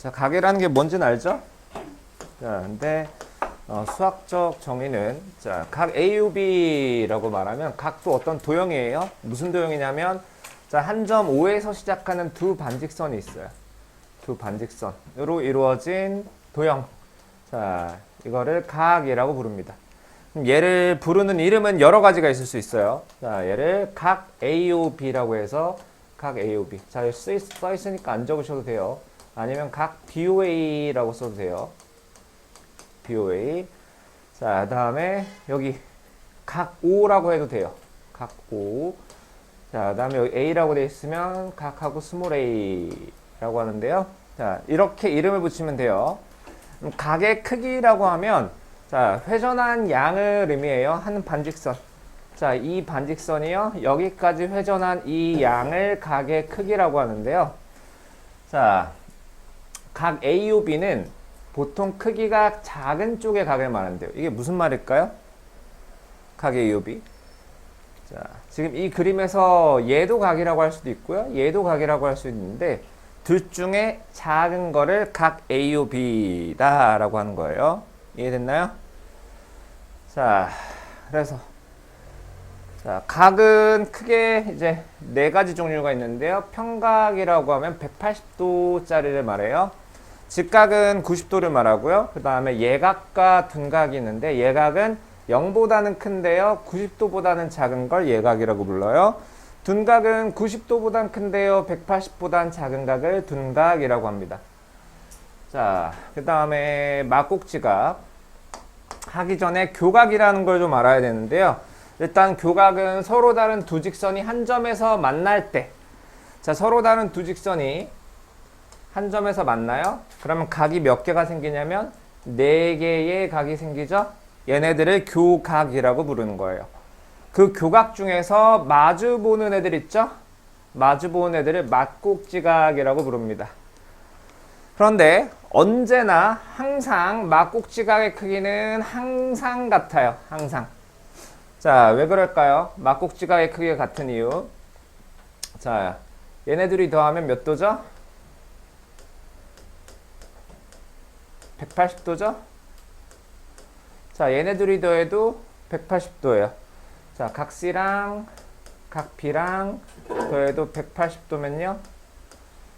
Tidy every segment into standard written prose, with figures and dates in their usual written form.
자, 각이라는 게 뭔지는 알죠? 자, 근데 수학적 정의는 자, 각 AUB라고 말하면 각도 어떤 도형이에요. 무슨 도형이냐면 자, 한 점 O에서 시작하는 두 반직선이 있어요. 두 반직선으로 이루어진 도형. 자, 이거를 각이라고 부릅니다. 얘를 부르는 이름은 여러 가지가 있을 수 있어요. 자, 얘를 각 AOB라고 해서 각 AOB. 자, 써 있으니까 안 적으셔도 돼요. 아니면 각 BOA라고 써도 돼요. BOA. 자, 다음에 여기 각 O라고 해도 돼요. 각 O. 자, 다음에 여기 A라고 되어 있으면 각하고 스몰 A라고 하는데요. 자, 이렇게 이름을 붙이면 돼요. 각의 크기라고 하면 자, 회전한 양을 의미해요. 한 반직선. 자, 이 반직선이요. 여기까지 회전한 이 양을 각의 크기라고 하는데요. 자, 각 AOB는 보통 크기가 작은 쪽의 각을 말한대요. 이게 무슨 말일까요? 각 AOB. 자, 지금 이 그림에서 얘도 각이라고 할 수도 있고요. 얘도 각이라고 할 수 있는데 둘 중에 작은 거를 각 AOB다 라고 하는 거예요. 이해됐나요? 자, 그래서 자, 각은 크게 이제 네 가지 종류가 있는데요. 평각이라고 하면 180도짜리를 말해요. 직각은 90도를 말하고요. 그 다음에 예각과 둔각이 있는데 예각은 0보다는 큰데요. 90도보다는 작은 걸 예각이라고 불러요. 둔각은 90도보단 큰데요. 180보단 작은 각을 둔각이라고 합니다. 자, 그 다음에 막곡지각. 하기 전에 교각이라는 걸 좀 알아야 되는데요. 일단 교각은 서로 다른 두 직선이 한 점에서 만날 때. 자, 서로 다른 두 직선이 한 점에서 만나요. 그러면 각이 몇 개가 생기냐면 4개의 각이 생기죠. 얘네들을 교각이라고 부르는 거예요. 그 교각 중에서 마주 보는 애들 있죠? 마주 보는 애들을 막곡지각이라고 부릅니다. 그런데 언제나 항상 막곡지각의 크기는 항상 같아요. 항상. 자, 왜 그럴까요? 막곡지각의 크기가 같은 이유. 자, 얘네들이 더하면 몇 도죠? 180도죠? 자, 얘네들이 더해도 180도예요. 자, 각 C랑 각 B랑 더해도 180도면요.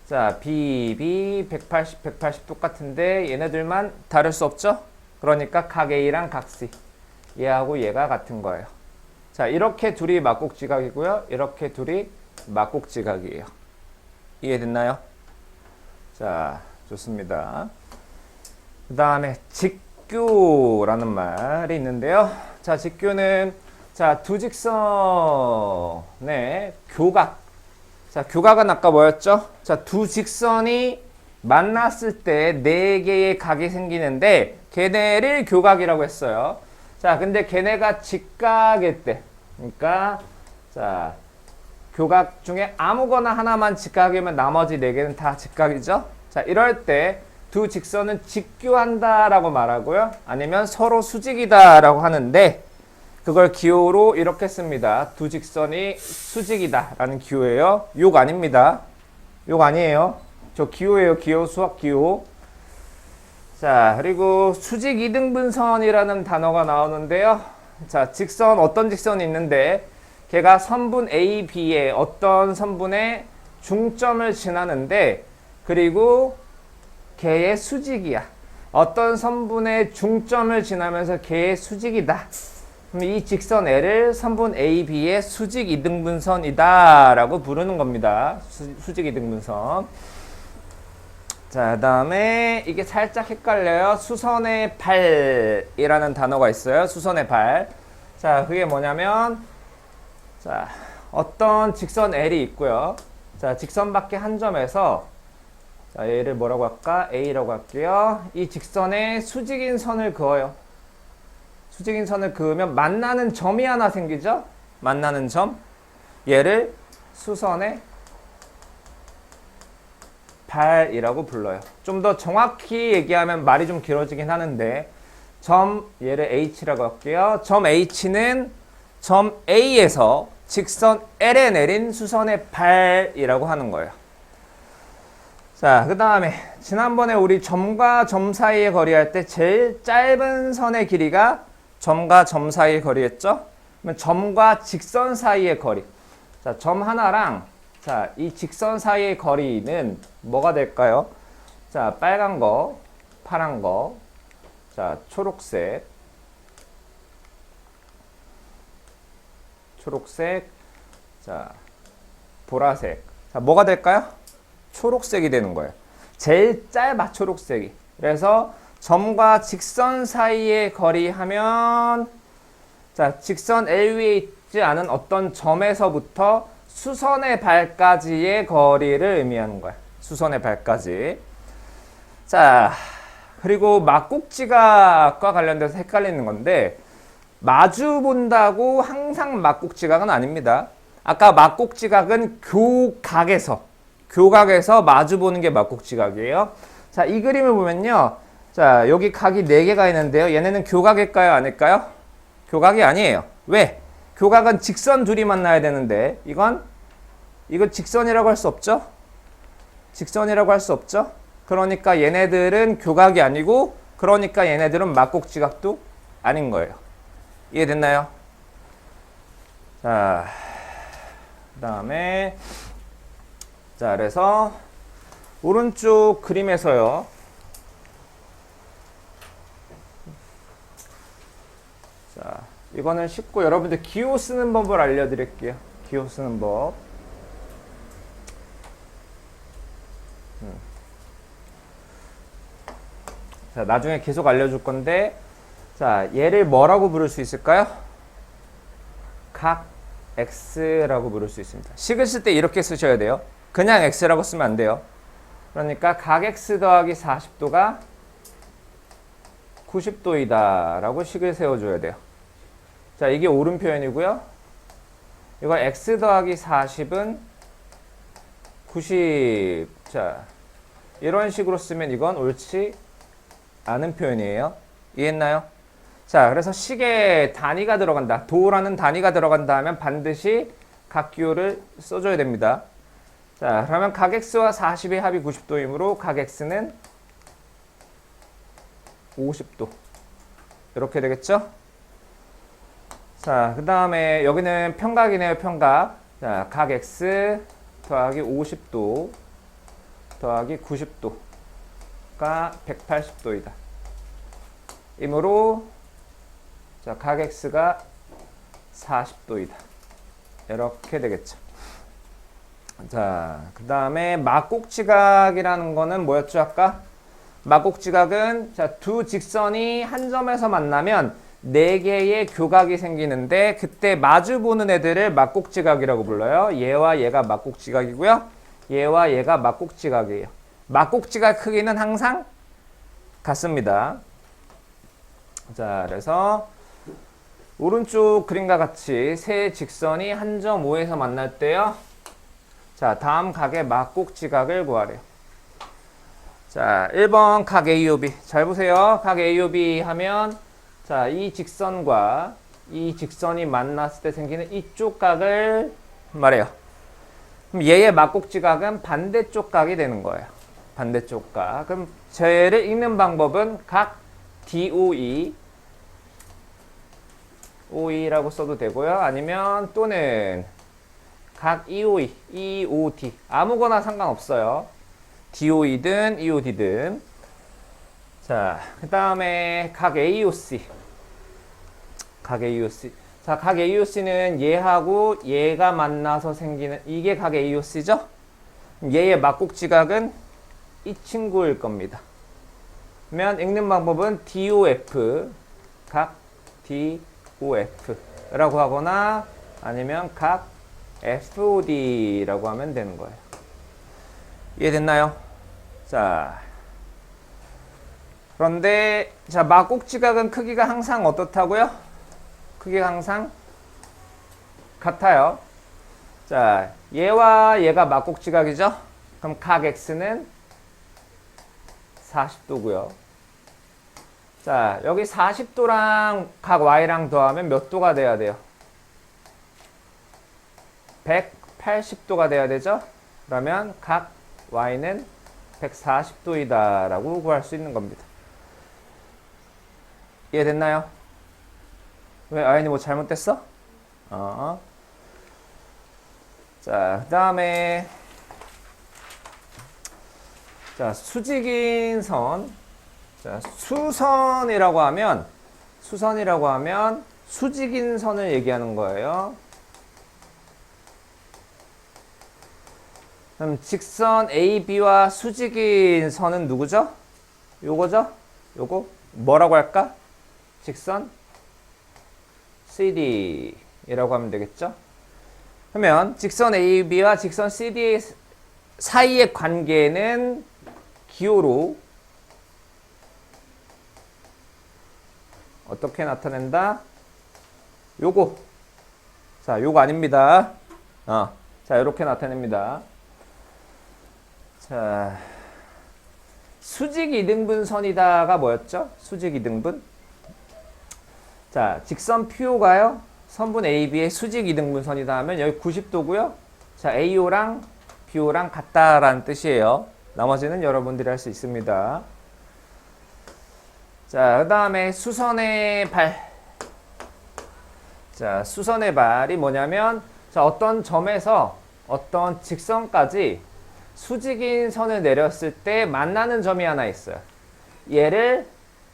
자, B 180 똑같은데 얘네들만 다를 수 없죠? 그러니까 각 A랑 각 C. 얘하고 얘가 같은 거예요. 자, 이렇게 둘이 막곡지각이고요. 이렇게 둘이 막곡지각이에요. 이해됐나요? 자, 좋습니다. 그 다음에 직교라는 말이 있는데요. 자, 직교는 자, 두 직선의 교각. 자, 교각은 아까 뭐였죠? 자, 두 직선이 만났을 때 4개의 각이 생기는데 걔네를 교각이라고 했어요. 자, 근데 걔네가 직각일 때. 그러니까 자, 교각 중에 아무거나 하나만 직각이면 나머지 4개는 다 직각이죠? 자, 이럴 때 두 직선은 직교한다라고 말하고요. 아니면 서로 수직이다라고 하는데 그걸 기호로 이렇게 씁니다. 두 직선이 수직이다라는 기호예요. 욕 아닙니다. 욕 아니에요. 저 기호예요. 기호, 수학 기호. 자, 그리고 수직 이등분선이라는 단어가 나오는데요. 자, 직선, 어떤 직선이 있는데 걔가 선분 A, B에 어떤 선분의 중점을 지나는데 그리고 걔의 수직이야. 어떤 선분의 중점을 지나면서 걔의 수직이다. 그럼 이 직선 L을 선분 A, B의 수직 이등분선이다 라고 부르는 겁니다. 수직 이등분선. 자, 그 다음에 이게 살짝 헷갈려요. 수선의 발이라는 단어가 있어요. 수선의 발. 자, 그게 뭐냐면 자, 어떤 직선 L이 있고요. 자, 직선 밖에 한 점에서 자, 얘를 뭐라고 할까? A라고 할게요. 이 직선에 수직인 선을 그어요. 수직인 선을 그으면 만나는 점이 하나 생기죠? 만나는 점. 얘를 수선의 발이라고 불러요. 좀 더 정확히 얘기하면 말이 좀 길어지긴 하는데 점 얘를 H라고 할게요. 점 H는 점 A에서 직선 L에 내린 수선의 발이라고 하는 거예요. 자, 그 다음에 지난번에 우리 점과 점 사이의 거리 할 때 제일 짧은 선의 길이가 점과 점 사이의 거리였죠? 그러면 점과 직선 사이의 거리. 자, 점 하나랑 자, 이 직선 사이의 거리는 뭐가 될까요? 자, 빨간 거, 파란 거, 자, 초록색, 자, 보라색. 자, 뭐가 될까요? 초록색이 되는 거예요. 제일 짧아, 초록색이. 그래서 점과 직선 사이의 거리 하면 자, 직선 L 위에 있지 않은 어떤 점에서부터 수선의 발까지의 거리를 의미하는 거야. 수선의 발까지. 자, 그리고 막국지각과 관련돼서 헷갈리는 건데 마주 본다고 항상 막국지각은 아닙니다. 아까 막국지각은 교각에서 마주 보는 게 막국지각이에요. 자, 이 그림을 보면요. 자, 여기 각이 4개가 있는데요. 얘네는 교각일까요? 아닐까요? 교각이 아니에요. 왜? 교각은 직선 둘이 만나야 되는데 이거 직선이라고 할 수 없죠? 직선이라고 할 수 없죠? 그러니까 얘네들은 교각이 아니고 그러니까 얘네들은 막국지각도 아닌 거예요. 이해됐나요? 자, 그 다음에 자, 그래서 오른쪽 그림에서요. 자, 이거는 쉽고 여러분들 기호 쓰는 법을 알려드릴게요. 기호 쓰는 법. 자, 나중에 계속 알려줄 건데, 자, 얘를 뭐라고 부를 수 있을까요? 각 X라고 부를 수 있습니다. 식을 쓸 때 이렇게 쓰셔야 돼요. 그냥 X라고 쓰면 안 돼요. 그러니까 각 X 더하기 40도가 90도이다 라고 식을 세워줘야 돼요. 자, 이게 옳은 표현이고요. 이거 X 더하기 40은 90. 자, 이런 식으로 쓰면 이건 옳지 않은 표현이에요. 이해했나요? 자, 그래서 식에 단위가 들어간다. 도라는 단위가 들어간다 하면 반드시 각 기호를 써줘야 됩니다. 자, 그러면 각 X와 40의 합이 90도이므로 각 X는 50도. 이렇게 되겠죠? 자, 그 다음에 여기는 평각이네요, 평각. 자, 각 X 더하기 50도 더하기 90도가 180도이다. 이므로 자, 각 X가 40도이다. 이렇게 되겠죠. 자, 그 다음에 막국지각이라는 거는 뭐였죠, 아까? 막국지각은 자, 두 직선이 한 점에서 만나면 4개의 교각이 생기는데 그때 마주 보는 애들을 막국지각이라고 불러요. 얘와 얘가 막국지각이고요. 얘와 얘가 막국지각이에요. 막국지각 크기는 항상 같습니다. 자, 그래서 오른쪽 그림과 같이 세 직선이 한 점 O에서 만날 때요. 자, 다음 각의 막국지각을 구하래요. 자, 1번 각 AOB. 잘 보세요. 각 AOB 하면 자, 이 직선과 이 직선이 만났을 때 생기는 이쪽 각을 말해요. 그럼 얘의 막국지각은 반대쪽 각이 되는 거예요. 반대쪽 각. 그럼 쟤를 읽는 방법은 각 DOE OE라고 써도 되고요. 아니면 또는 각 EOE, EOD 아무거나 상관없어요. DOE든 EOD든. 자, 그 다음에 각 AOC. 각 AOC. 자, 각 AOC는 얘하고 얘가 만나서 생기는 이게 각 AOC죠? 얘의 막국지각은 이 친구일 겁니다. 그러면 읽는 방법은 DOF, 각 DOF라고 하거나 아니면 각 FOD라고 하면 되는 거예요. 이해됐나요? 자, 그런데 자, 막국지각은 크기가 항상 어떻다고요? 크기가 항상 같아요. 자, 얘와 얘가 막국지각이죠? 그럼 각 X는 40도고요. 자, 여기 40도랑 각 Y랑 더하면 몇 도가 돼야 돼요? 180도가 돼야 되죠? 그러면 각 Y는 140도이다 라고 구할 수 있는 겁니다. 이해됐나요? 왜 아연이 뭐 잘못됐어? 자, 그 다음에 자, 수직인 선. 자, 수선이라고 하면 수직인 선을 얘기하는 거예요. 그럼 직선 AB와 수직인 선은 누구죠? 요거죠? 요거 뭐라고 할까? 직선 CD이라고 하면 되겠죠? 그러면 직선 AB와 직선 CD 사이의 관계는 기호로 어떻게 나타낸다? 요거. 자, 요거 아닙니다. 자, 이렇게 나타냅니다. 자, 수직 이등분선이다가 뭐였죠? 수직 이등분. 자, 직선 PO가요. 선분 AB의 수직 이등분선이다 하면 여기 90도고요. 자, AO랑 BO랑 같다라는 뜻이에요. 나머지는 여러분들이 할 수 있습니다. 자, 그 다음에 수선의 발. 자, 수선의 발이 뭐냐면, 자, 어떤 점에서 어떤 직선까지 수직인 선을 내렸을 때 만나는 점이 하나 있어요. 얘를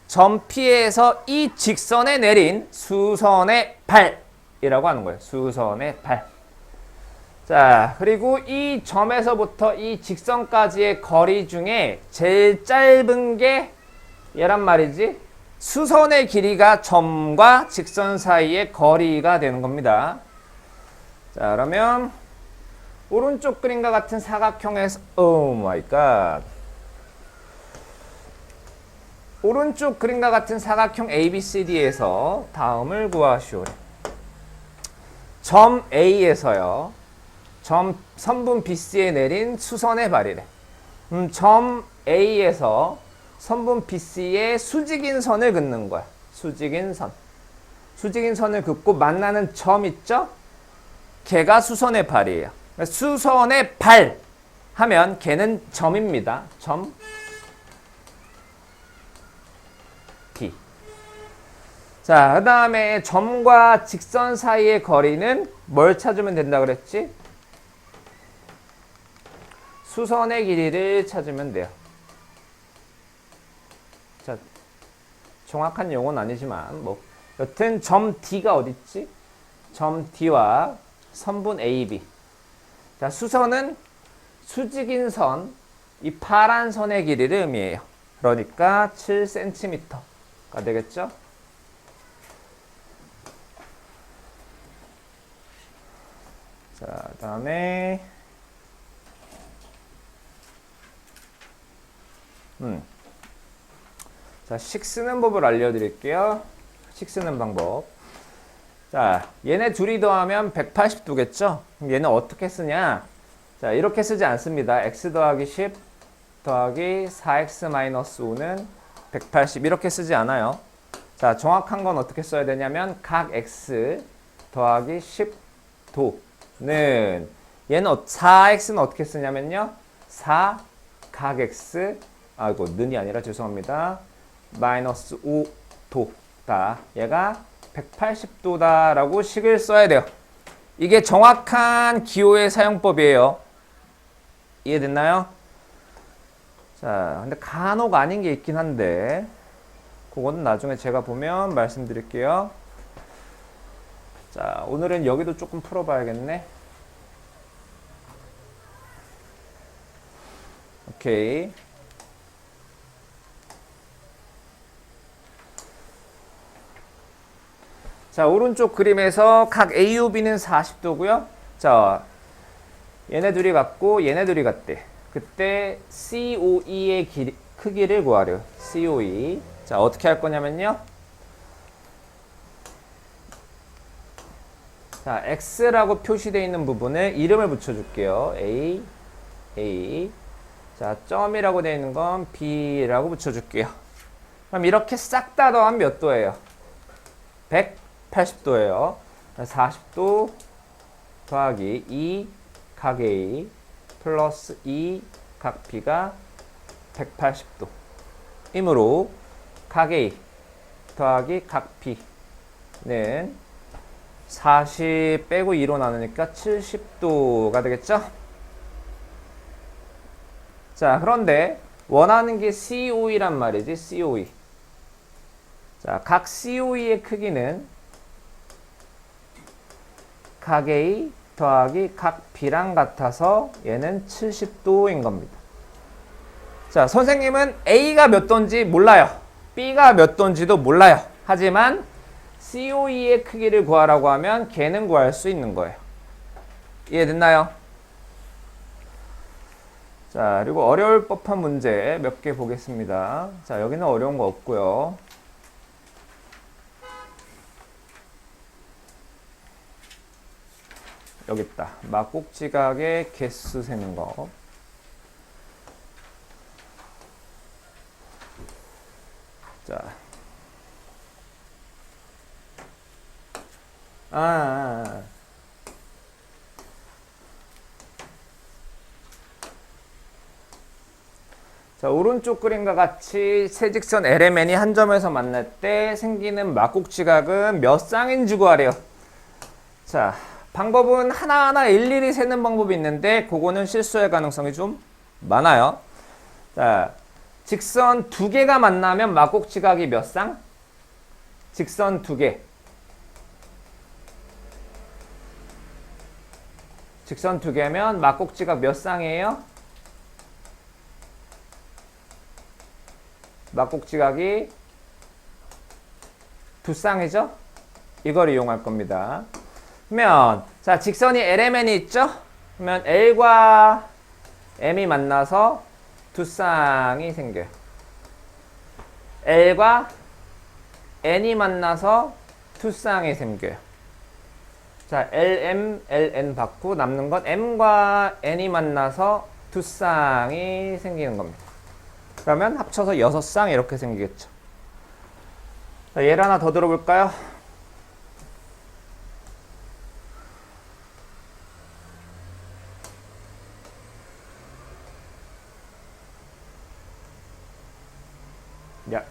점 P에서 이 직선에 내린 수선의 발이라고 하는 거예요. 수선의 발. 자, 그리고 이 점에서부터 이 직선까지의 거리 중에 제일 짧은 게 얘란 말이지. 수선의 길이가 점과 직선 사이의 거리가 되는 겁니다. 자, 그러면 오른쪽 그림과 같은 사각형에서 오 마이 갓. 오른쪽 그림과 같은 사각형 ABCD에서 다음을 구하시오래. 점 A에서요. 점 선분 BC에 내린 수선의 발이래. 점 A에서 선분 BC에 수직인 선을 긋는 거야. 수직인 선. 수직인 선을 긋고 만나는 점 있죠? 걔가 수선의 발이에요. 수선의 발 하면 걔는 점입니다. 점 D. 자, 그 다음에 점과 직선 사이의 거리는 뭘 찾으면 된다 그랬지? 수선의 길이를 찾으면 돼요. 자, 정확한 용어는 아니지만 뭐 여튼 점 D가 어디 있지? 점 D와 선분 AB. 자, 수선은 수직인 이 파란 선의 길이를 의미해요. 그러니까 7cm가 되겠죠? 자, 다음에 자, 식 쓰는 법을 알려드릴게요. 식 쓰는 방법. 자, 얘네 둘이 더하면 180도겠죠? 그럼 얘는 어떻게 쓰냐? 자, 이렇게 쓰지 않습니다. x 더하기 10 더하기 4x 마이너스 5는 180 이렇게 쓰지 않아요. 자, 정확한 건 어떻게 써야 되냐면 각 x 더하기 10도는 얘는 4x는 어떻게 쓰냐면요. 4 각 x 아이고 는이 아니라 죄송합니다. 마이너스 5도다. 얘가 180도다 라고 식을 써야 돼요. 이게 정확한 기호의 사용법이에요. 이해됐나요? 자, 근데 간혹 아닌 게 있긴 한데 그거는 나중에 제가 보면 말씀드릴게요. 자, 오늘은 여기도 조금 풀어봐야겠네. 오케이. 자, 오른쪽 그림에서 각 A, B는 40도고요. 자, 얘네 둘이 같고 얘네 둘이 같대. 그때 COE의 크기를 구하래요. COE. 자, 어떻게 할 거냐면요. 자, X라고 표시되어 있는 부분에 이름을 붙여줄게요. A. 자, 점이라고 되어 있는 건 B라고 붙여줄게요. 그럼 이렇게 싹 다 더하면 몇 도예요? 180도예요. 40도 더하기 2 각 A 플러스 2 각 B가 180도. 이므로 각 A 더하기 각 B는 40 빼고 2로 나누니까 70도가 되겠죠? 자, 그런데 원하는 게 COE란 말이지, COE. 자, 각 COE의 크기는 각 A 더하기 각 B랑 같아서 얘는 70도인 겁니다. 자, 선생님은 A가 몇 도인지 몰라요. B가 몇 도인지도 몰라요. 하지만 COE의 크기를 구하라고 하면 걔는 구할 수 있는 거예요. 이해됐나요? 자, 그리고 어려울 법한 문제 몇 개 보겠습니다. 자, 여기는 어려운 거 없고요. 여기 있다. 막국지각의 개수 세는 거. 자. 자, 오른쪽 그림과 같이 세 직선 LMN이 한 점에서 만날 때 생기는 막국지각은 몇 쌍인지 구하래요. 자, 방법은 하나하나 일일이 세는 방법이 있는데 그거는 실수할 가능성이 좀 많아요. 자, 직선 두 개가 만나면 막국지각이 몇 쌍? 직선 두 개. 직선 두 개면 막국지각 몇 쌍이에요? 막국지각이 두 쌍이죠? 이걸 이용할 겁니다. 그러면 자, 직선이 LMN이 있죠? 그러면 L과 M이 만나서 두 쌍이 생겨요. L과 N이 만나서 두 쌍이 생겨요. 자, LM, LN 받고 남는 건 M과 N이 만나서 두 쌍이 생기는 겁니다. 그러면 합쳐서 6쌍 이렇게 생기겠죠. 자, 예를 하나 더 들어볼까요? 야.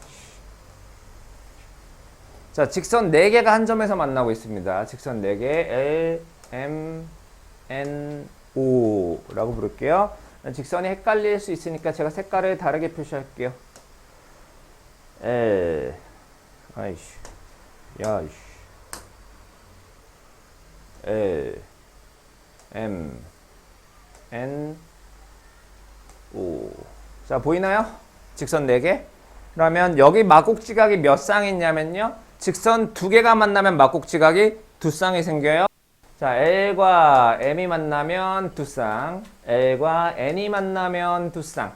자, 직선 4개가 한 점에서 만나고 있습니다. 직선 4개 L, M, N, O 라고 부를게요. 직선이 헷갈릴 수 있으니까 제가 색깔을 다르게 표시할게요. L, 아이씨, 야이씨, L, M, N, O. 자, 보이나요? 직선 4개? 그러면 여기 막국지각이 몇 쌍이 있냐면요. 직선 두 개가 만나면 막국지각이 두 쌍이 생겨요. 자, L과 M이 만나면 두 쌍, L과 N이 만나면 두 쌍,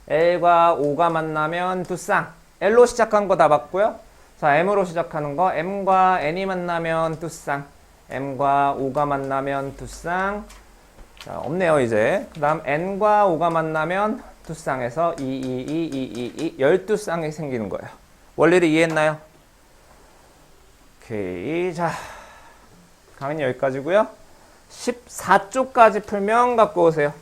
L과 O가 만나면 두 쌍. L로 시작한 거 다 봤고요. 자, M으로 시작하는 거 M과 N이 만나면 두 쌍, M과 O가 만나면 두 쌍. 자, 없네요 이제. 그 다음 N과 O가 만나면 두 쌍에서 12쌍이 생기는 거예요. 원리를 이해했나요? 오케이. 자, 강의는 여기까지고요. 14쪽까지 풀면 갖고 오세요.